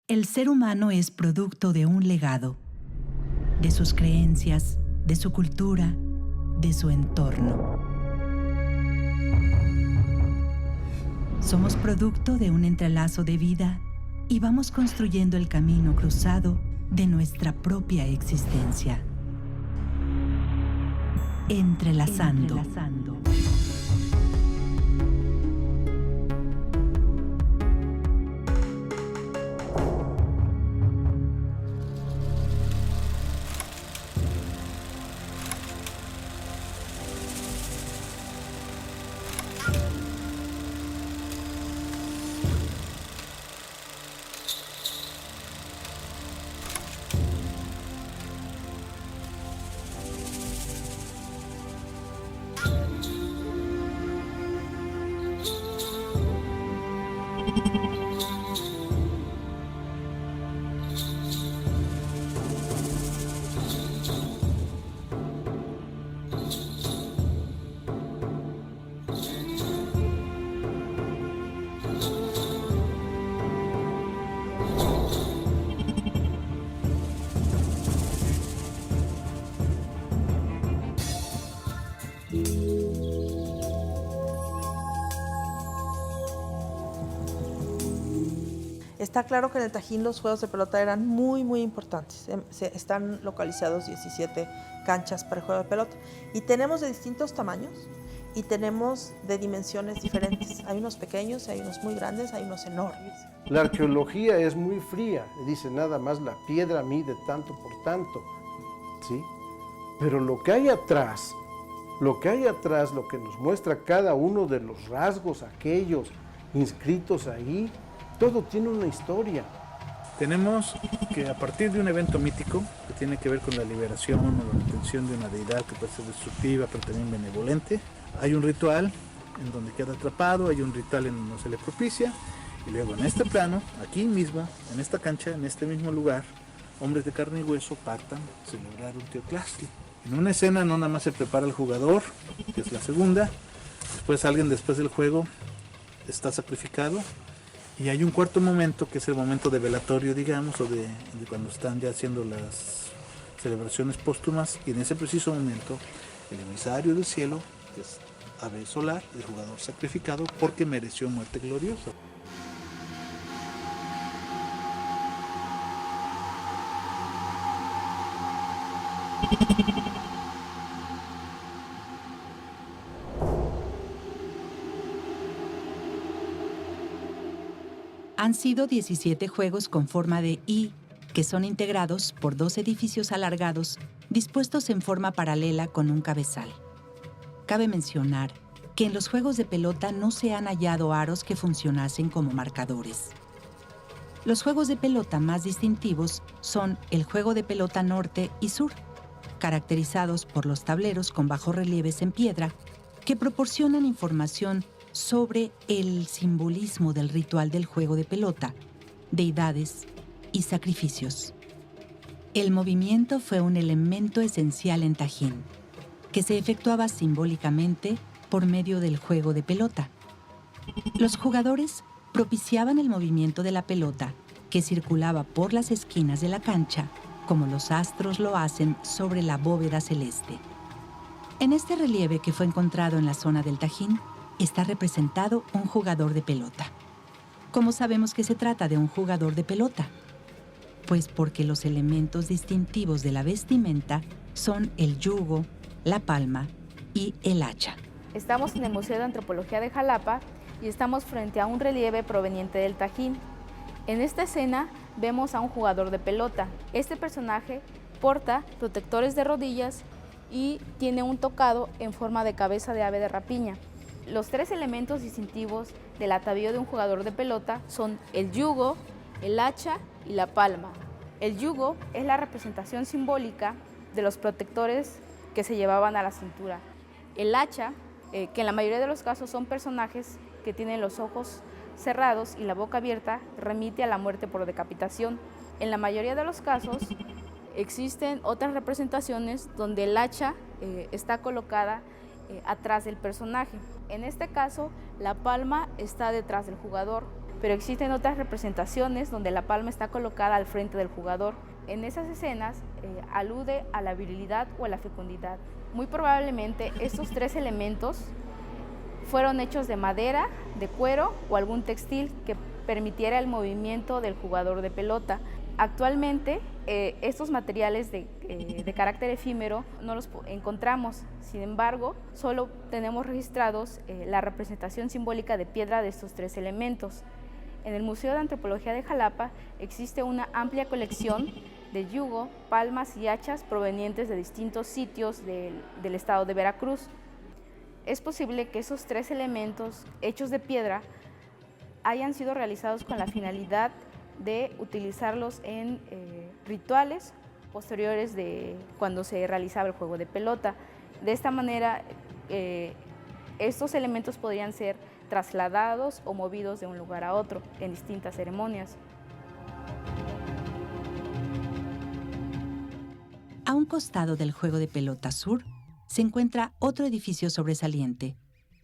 El ser humano es producto de un legado, de sus creencias, de su cultura, de su entorno. Somos producto de un entrelazo de vida y vamos construyendo el camino cruzado de nuestra propia existencia. Entrelazando. Está claro que en el Tajín los juegos de pelota eran muy, muy importantes. Están localizados 17 canchas para el juego de pelota. Y tenemos de distintos tamaños y tenemos de dimensiones diferentes. Hay unos pequeños, hay unos muy grandes, hay unos enormes. La arqueología es muy fría. Dice nada más la piedra mide tanto por tanto. ¿Sí? Pero lo que hay atrás, lo que nos muestra cada uno de los rasgos aquellos inscritos ahí, todo tiene una historia. Tenemos que a partir de un evento mítico que tiene que ver con la liberación o la detención de una deidad que puede ser destructiva pero también benevolente, hay un ritual en donde queda atrapado, hay un ritual en donde se le propicia y luego en este plano, aquí mismo, en esta cancha, en este mismo lugar, hombres de carne y hueso partan a celebrar un teoclastli. En una escena no nada más se prepara el jugador, que es la segunda, después alguien después del juego está sacrificado. Y hay un cuarto momento, que es el momento de velatorio, digamos, o de cuando están ya haciendo las celebraciones póstumas. Y en ese preciso momento, el emisario del cielo, que es ave solar, el jugador sacrificado porque mereció muerte gloriosa. Han sido 17 juegos con forma de I, que son integrados por 2 edificios alargados dispuestos en forma paralela con un cabezal. Cabe mencionar que en los juegos de pelota no se han hallado aros que funcionasen como marcadores. Los juegos de pelota más distintivos son el juego de pelota norte y sur, caracterizados por los tableros con bajorrelieves en piedra que proporcionan información sobre el simbolismo del ritual del juego de pelota, deidades y sacrificios. El movimiento fue un elemento esencial en Tajín, que se efectuaba simbólicamente por medio del juego de pelota. Los jugadores propiciaban el movimiento de la pelota, que circulaba por las esquinas de la cancha, como los astros lo hacen sobre la bóveda celeste. En este relieve que fue encontrado en la zona del Tajín, está representado un jugador de pelota. ¿Cómo sabemos que se trata de un jugador de pelota? Pues porque los elementos distintivos de la vestimenta son el yugo, la palma y el hacha. Estamos en el Museo de Antropología de Jalapa y estamos frente a un relieve proveniente del Tajín. En esta escena vemos a un jugador de pelota. Este personaje porta protectores de rodillas y tiene un tocado en forma de cabeza de ave de rapiña. Los 3 elementos distintivos del atavío de un jugador de pelota son el yugo, el hacha y la palma. El yugo es la representación simbólica de los protectores que se llevaban a la cintura. El hacha, que en la mayoría de los casos son personajes que tienen los ojos cerrados y la boca abierta, remite a la muerte por decapitación. En la mayoría de los casos existen otras representaciones donde el hacha está colocada atrás del personaje. En este caso, la palma está detrás del jugador. pero existen otras representaciones donde la palma está colocada al frente del jugador. En esas escenas alude a la virilidad o a la fecundidad. Muy probablemente estos 3 elementos fueron hechos de madera, de cuero o algún textil que permitiera el movimiento del jugador de pelota. Actualmente estos materiales de carácter efímero no los encontramos, sin embargo solo tenemos registrados la representación simbólica de piedra de estos 3 elementos. En el Museo de Antropología de Jalapa existe una amplia colección de yugo, palmas y hachas provenientes de distintos sitios del estado de Veracruz. Es posible que esos 3 elementos hechos de piedra hayan sido realizados con la finalidad de utilizarlos en rituales posteriores de cuando se realizaba el juego de pelota. De esta manera, estos elementos podrían ser trasladados o movidos de un lugar a otro en distintas ceremonias. A un costado del juego de pelota sur se encuentra otro edificio sobresaliente,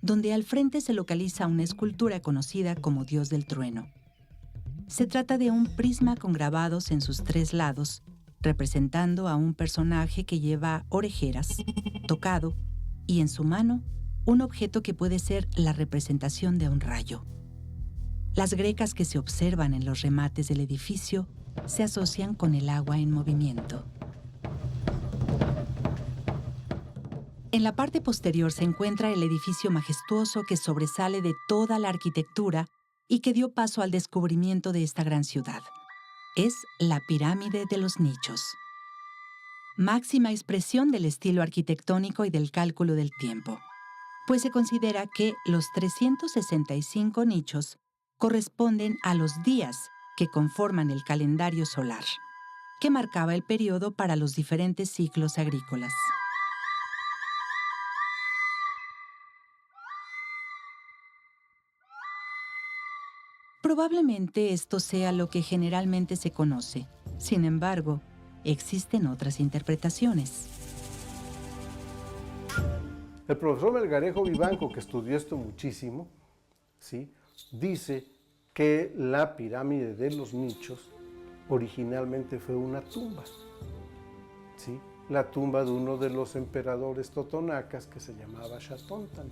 donde al frente se localiza una escultura conocida como Dios del Trueno. Se trata de un prisma con grabados en sus 3 lados, representando a un personaje que lleva orejeras, tocado, y en su mano un objeto que puede ser la representación de un rayo. Las grecas que se observan en los remates del edificio se asocian con el agua en movimiento. En la parte posterior se encuentra el edificio majestuoso que sobresale de toda la arquitectura y que dio paso al descubrimiento de esta gran ciudad. Es la Pirámide de los Nichos. Máxima expresión del estilo arquitectónico y del cálculo del tiempo, pues se considera que los 365 nichos corresponden a los días que conforman el calendario solar, que marcaba el periodo para los diferentes ciclos agrícolas. Probablemente esto sea lo que generalmente se conoce. Sin embargo, existen otras interpretaciones. El profesor Melgarejo Vivanco, que estudió esto muchísimo, ¿sí?, dice que la pirámide de los nichos originalmente fue una tumba, ¿sí?, la tumba de uno de los emperadores totonacas que se llamaba Xatóntano,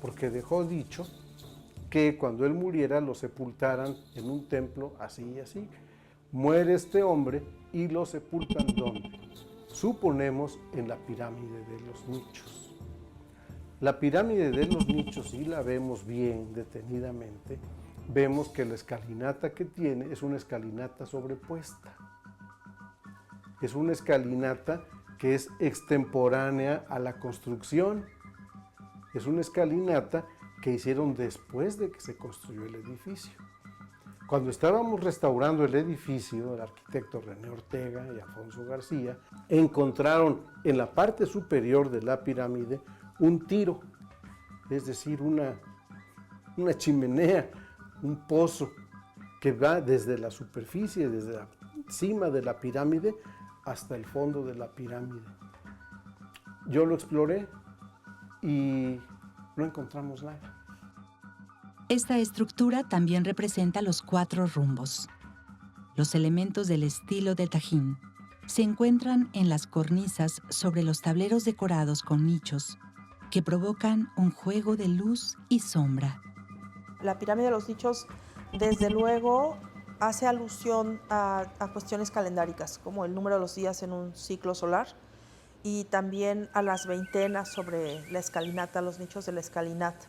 porque dejó dicho que cuando él muriera lo sepultaran en un templo así y así. Muere este hombre y lo sepultan ¿dónde? Suponemos en la pirámide de los nichos. La pirámide de los nichos, si la vemos bien detenidamente, vemos que la escalinata que tiene es una escalinata sobrepuesta. Es una escalinata que es extemporánea a la construcción. Es una escalinata que hicieron después de que se construyó el edificio. Cuando estábamos restaurando el edificio, el arquitecto René Ortega y Alfonso García encontraron en la parte superior de la pirámide un tiro, es decir, una chimenea, un pozo que va desde la superficie, desde la cima de la pirámide hasta el fondo de la pirámide. Yo lo exploré y no encontramos nada. Esta estructura también representa los 4 rumbos. Los elementos del estilo de Tajín se encuentran en las cornisas sobre los tableros decorados con nichos que provocan un juego de luz y sombra. La pirámide de los nichos, desde luego, hace alusión a cuestiones calendáricas, como el número de los días en un ciclo solar, y también a las veintenas sobre la escalinata, los nichos de la escalinata.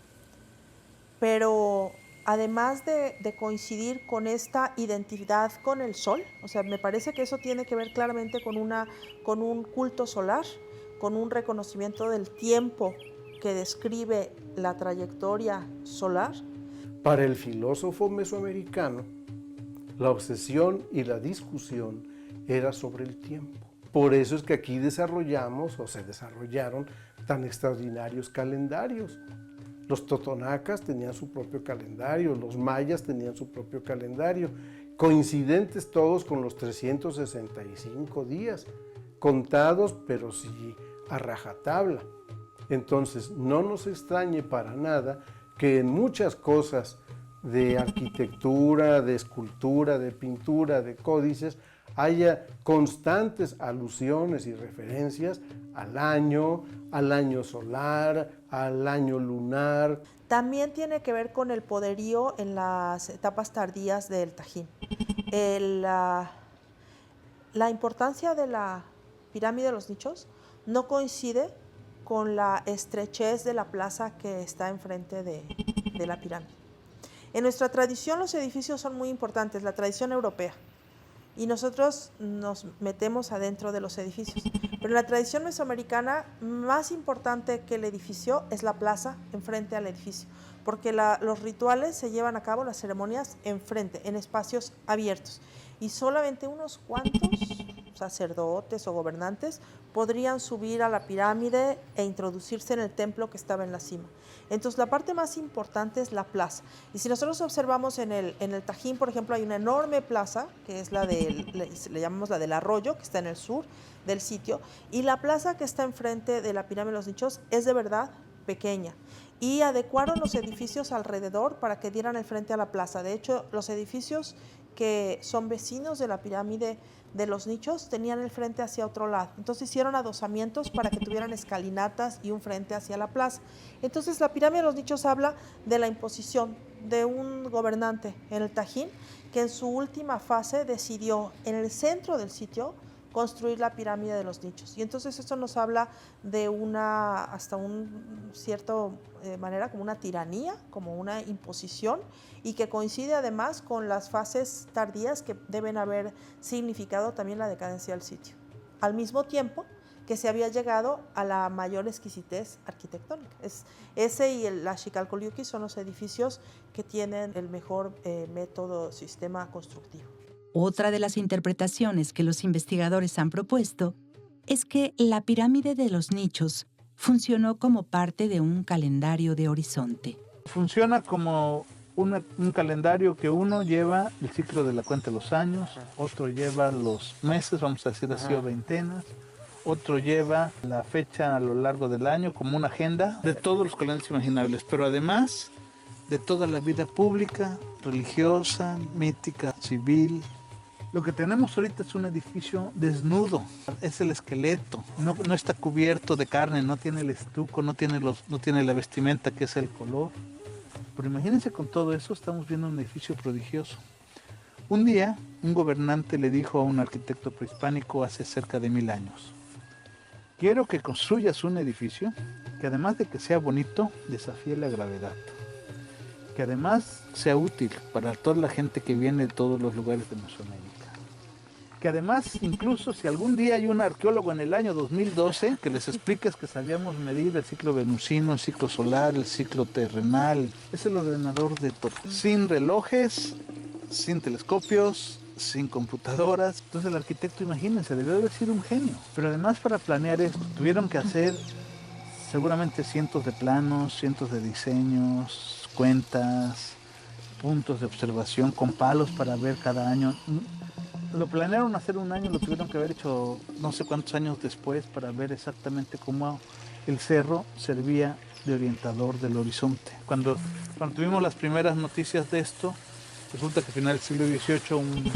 Pero además de coincidir con esta identidad con el sol, o sea, me parece que eso tiene que ver claramente con un culto solar, con un reconocimiento del tiempo que describe la trayectoria solar. Para el filósofo mesoamericano, la obsesión y la discusión era sobre el tiempo. Por eso es que aquí desarrollamos o se desarrollaron tan extraordinarios calendarios. Los totonacas tenían su propio calendario, los mayas tenían su propio calendario, coincidentes todos con los 365 días, contados pero sí a rajatabla. Entonces no nos extrañe para nada que en muchas cosas de arquitectura, de escultura, de pintura, de códices, haya constantes alusiones y referencias al año solar, al año lunar. También tiene que ver con el poderío en las etapas tardías del Tajín. La importancia de la pirámide de los nichos no coincide con la estrechez de la plaza que está enfrente de la pirámide. En nuestra tradición los edificios son muy importantes, la tradición europea, y nosotros nos metemos adentro de los edificios. Pero en la tradición mesoamericana, más importante que el edificio es la plaza enfrente al edificio, porque los rituales se llevan a cabo, las ceremonias enfrente, en espacios abiertos, y solamente unos cuantos sacerdotes o gobernantes podrían subir a la pirámide e introducirse en el templo que estaba en la cima. Entonces la parte más importante es la plaza. Y si nosotros observamos en el Tajín, por ejemplo, hay una enorme plaza, que es le llamamos la del arroyo, que está en el sur del sitio, y la plaza que está enfrente de la pirámide de los nichos es de verdad pequeña. Y adecuaron los edificios alrededor para que dieran el frente a la plaza. De hecho, los edificios que son vecinos de la pirámide de los nichos tenían el frente hacia otro lado. Entonces hicieron adosamientos para que tuvieran escalinatas y un frente hacia la plaza. Entonces la pirámide de los nichos habla de la imposición de un gobernante en el Tajín que en su última fase decidió en el centro del sitio construir la pirámide de los nichos. Y entonces esto nos habla de hasta un cierto manera, como una tiranía, como una imposición, y que coincide además con las fases tardías que deben haber significado también la decadencia del sitio. Al mismo tiempo que se había llegado a la mayor exquisitez arquitectónica. Ese y la Xicalcoliuqui son los edificios que tienen el mejor sistema constructivo. Otra de las interpretaciones que los investigadores han propuesto es que la pirámide de los nichos funcionó como parte de un calendario de horizonte. Funciona como un calendario que uno lleva el ciclo de la cuenta de los años, otro lleva los meses, vamos a decir así, o veintenas, otro lleva la fecha a lo largo del año como una agenda de todos los calendarios imaginables, pero además de toda la vida pública, religiosa, mítica, civil. Lo que tenemos ahorita es un edificio desnudo, es el esqueleto, no está cubierto de carne, no tiene el estuco, no tiene la vestimenta que es el color. Pero imagínense, con todo eso estamos viendo un edificio prodigioso. Un día un gobernante le dijo a un arquitecto prehispánico hace cerca de 1000 años: quiero que construyas un edificio que además de que sea bonito, desafíe la gravedad, que además sea útil para toda la gente que viene de todos los lugares de Mesoamérica, que además, incluso si algún día hay un arqueólogo en el año 2012 que les explique que sabíamos medir el ciclo venusino, el ciclo solar, el ciclo terrenal, es el ordenador de todo, sin relojes, sin telescopios, sin computadoras. Entonces el arquitecto, imagínense, debió haber sido un genio. Pero además, para planear esto tuvieron que hacer seguramente cientos de planos, cientos de diseños, cuentas, puntos de observación con palos para ver cada año. Lo planearon hacer un año, lo tuvieron que haber hecho no sé cuántos años después para ver exactamente cómo el cerro servía de orientador del horizonte. Cuando tuvimos las primeras noticias de esto, resulta que a finales del siglo XVIII un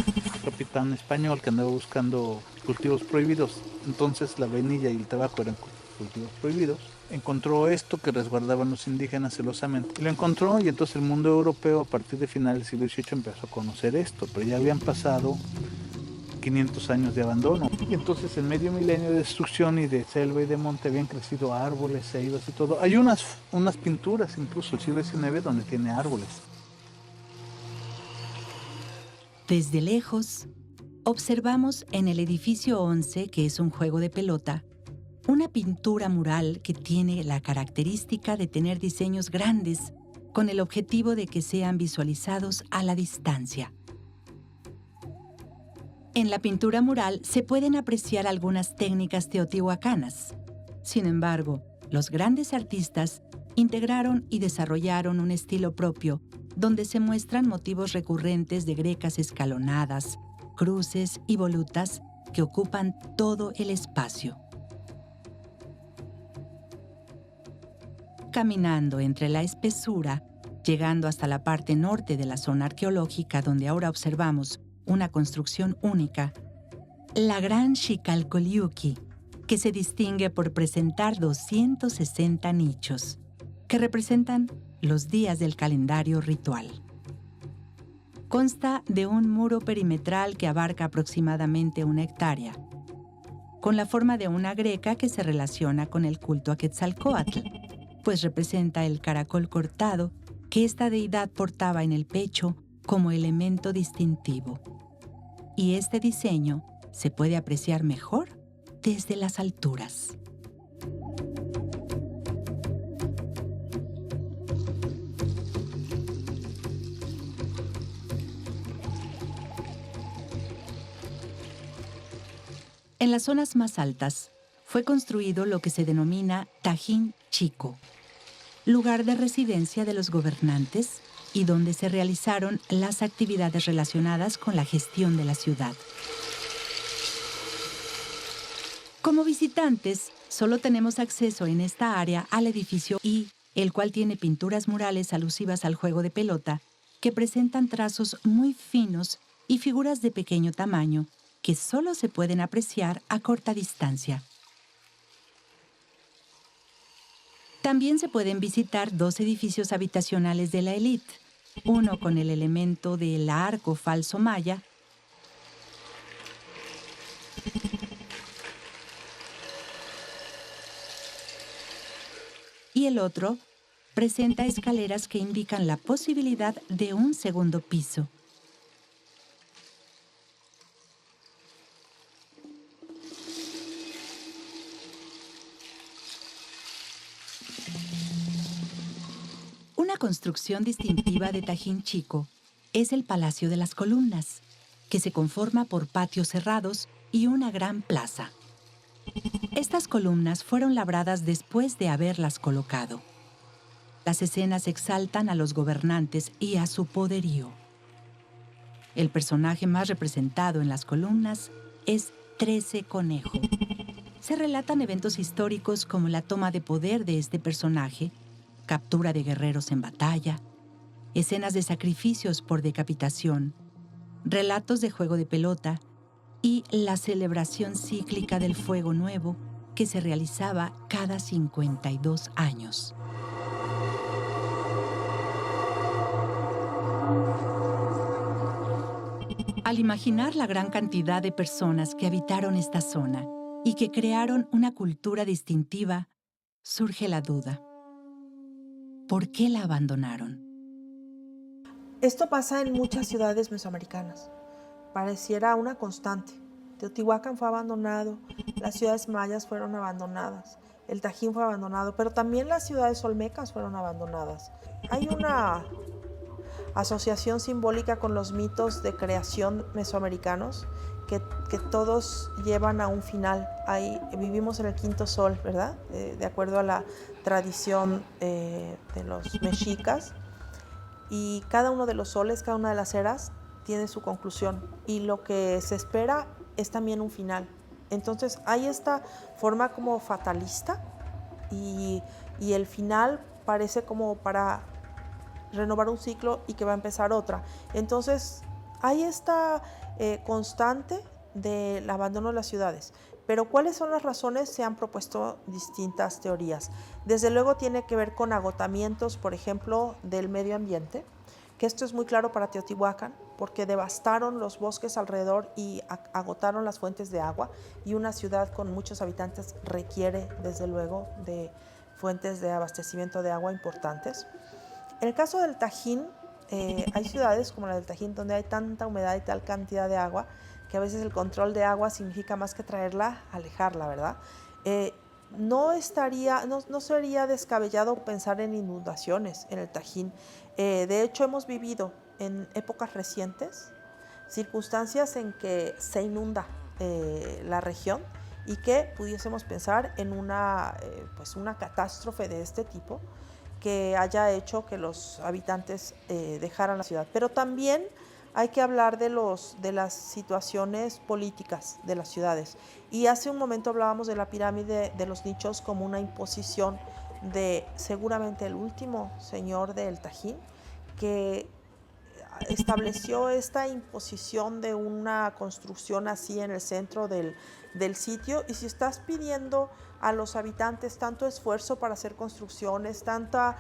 capitán español que andaba buscando cultivos prohibidos, entonces la vainilla y el tabaco eran cultivos prohibidos, encontró esto que resguardaban los indígenas celosamente. Y lo encontró, y entonces el mundo europeo a partir de finales del siglo XVIII empezó a conocer esto, pero ya habían pasado 500 años de abandono. Y entonces en medio milenio de destrucción y de selva y de monte habían crecido árboles, ceibas y todo. Hay unas pinturas incluso del siglo XIX donde tiene árboles. Desde lejos, observamos en el edificio 11, que es un juego de pelota, una pintura mural que tiene la característica de tener diseños grandes con el objetivo de que sean visualizados a la distancia. En la pintura mural se pueden apreciar algunas técnicas teotihuacanas. Sin embargo, los grandes artistas integraron y desarrollaron un estilo propio donde se muestran motivos recurrentes de grecas escalonadas, cruces y volutas que ocupan todo el espacio. Caminando entre la espesura, llegando hasta la parte norte de la zona arqueológica donde ahora observamos una construcción única, la Gran Xicalcoliuqui, que se distingue por presentar 260 nichos, que representan los días del calendario ritual. Consta de un muro perimetral que abarca aproximadamente 1 hectárea, con la forma de una greca que se relaciona con el culto a Quetzalcóatl, pues representa el caracol cortado que esta deidad portaba en el pecho como elemento distintivo. Y este diseño se puede apreciar mejor desde las alturas. En las zonas más altas fue construido lo que se denomina Tajín Chico, lugar de residencia de los gobernantes y donde se realizaron las actividades relacionadas con la gestión de la ciudad. Como visitantes, solo tenemos acceso en esta área al edificio I, el cual tiene pinturas murales alusivas al juego de pelota que presentan trazos muy finos y figuras de pequeño tamaño que solo se pueden apreciar a corta distancia. También se pueden visitar 2 edificios habitacionales de la élite, uno con el elemento del arco falso maya y el otro presenta escaleras que indican la posibilidad de un segundo piso. Una construcción distintiva de Tajín Chico es el Palacio de las Columnas, que se conforma por patios cerrados y una gran plaza. Estas columnas fueron labradas después de haberlas colocado. Las escenas exaltan a los gobernantes y a su poderío. El personaje más representado en las columnas es 13 Conejo. Se relatan eventos históricos como la toma de poder de este personaje, captura de guerreros en batalla, escenas de sacrificios por decapitación, relatos de juego de pelota y la celebración cíclica del Fuego Nuevo que se realizaba cada 52 años. Al imaginar la gran cantidad de personas que habitaron esta zona y que crearon una cultura distintiva, surge la duda. ¿Por qué la abandonaron? Esto pasa en muchas ciudades mesoamericanas. Pareciera una constante. Teotihuacán fue abandonado, las ciudades mayas fueron abandonadas, el Tajín fue abandonado, pero también las ciudades olmecas fueron abandonadas. Hay una asociación simbólica con los mitos de creación mesoamericanos que todos llevan a un final. Ahí vivimos en el quinto sol, ¿verdad? De acuerdo a la tradición de los mexicas. Y cada uno de los soles, cada una de las eras, tiene su conclusión. Y lo que se espera es también un final. Entonces hay esta forma como fatalista y el final parece como para renovar un ciclo y que va a empezar otra. Entonces hay esta constante del abandono de las ciudades. Pero ¿cuáles son las razones? Se han propuesto distintas teorías. Desde luego tiene que ver con agotamientos, por ejemplo, del medio ambiente, que esto es muy claro para Teotihuacán, porque devastaron los bosques alrededor y agotaron las fuentes de agua, y una ciudad con muchos habitantes requiere, desde luego, de fuentes de abastecimiento de agua importantes. En el caso del Tajín, hay ciudades como la del Tajín donde hay tanta humedad y tal cantidad de agua que a veces el control de agua significa más que traerla, alejarla, ¿verdad? No sería descabellado pensar en inundaciones en el Tajín. De hecho, hemos vivido en épocas recientes circunstancias en que se inunda la región y que pudiésemos pensar en una catástrofe de este tipo que haya hecho que los habitantes dejaran la ciudad. Pero también hay que hablar de las situaciones políticas de las ciudades. Y hace un momento hablábamos de la pirámide de los nichos como una imposición de seguramente el último señor del Tajín, que estableció esta imposición de una construcción así en el centro del sitio. Y si estás pidiendo a los habitantes tanto esfuerzo para hacer construcciones, tanta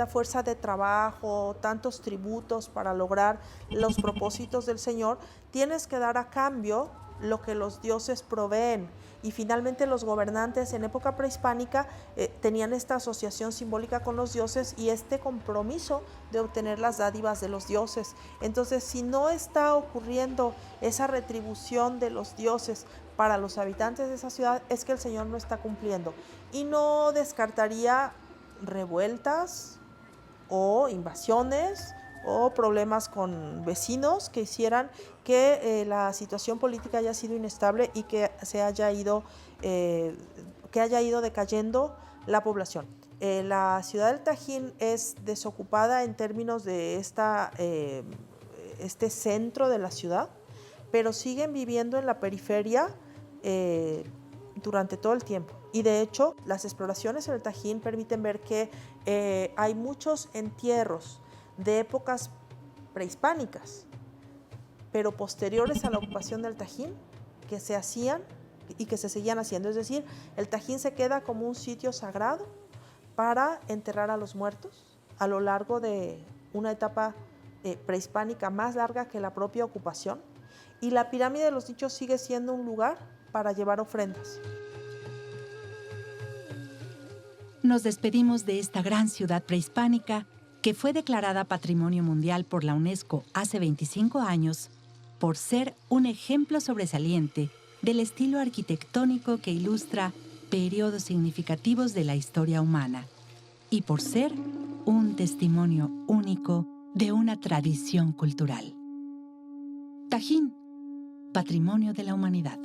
fuerza de trabajo, tantos tributos para lograr los propósitos del Señor, tienes que dar a cambio lo que los dioses proveen. Y finalmente los gobernantes en época prehispánica tenían esta asociación simbólica con los dioses y este compromiso de obtener las dádivas de los dioses. Entonces, si no está ocurriendo esa retribución de los dioses para los habitantes de esa ciudad, es que el Señor no está cumpliendo. Y no descartaría revueltas o invasiones o problemas con vecinos que hicieran que la situación política haya sido inestable y que haya ido decayendo la población. La ciudad del Tajín es desocupada en términos de este centro de la ciudad, pero siguen viviendo en la periferia durante todo el tiempo. Y de hecho, las exploraciones en el Tajín permiten ver que hay muchos entierros de épocas prehispánicas, pero posteriores a la ocupación del Tajín, que se hacían y que se seguían haciendo. Es decir, el Tajín se queda como un sitio sagrado para enterrar a los muertos a lo largo de una etapa prehispánica más larga que la propia ocupación. Y la pirámide de los nichos sigue siendo un lugar para llevar ofrendas. Nos despedimos de esta gran ciudad prehispánica que fue declarada Patrimonio Mundial por la UNESCO hace 25 años por ser un ejemplo sobresaliente del estilo arquitectónico que ilustra periodos significativos de la historia humana y por ser un testimonio único de una tradición cultural. Tajín, Patrimonio de la Humanidad.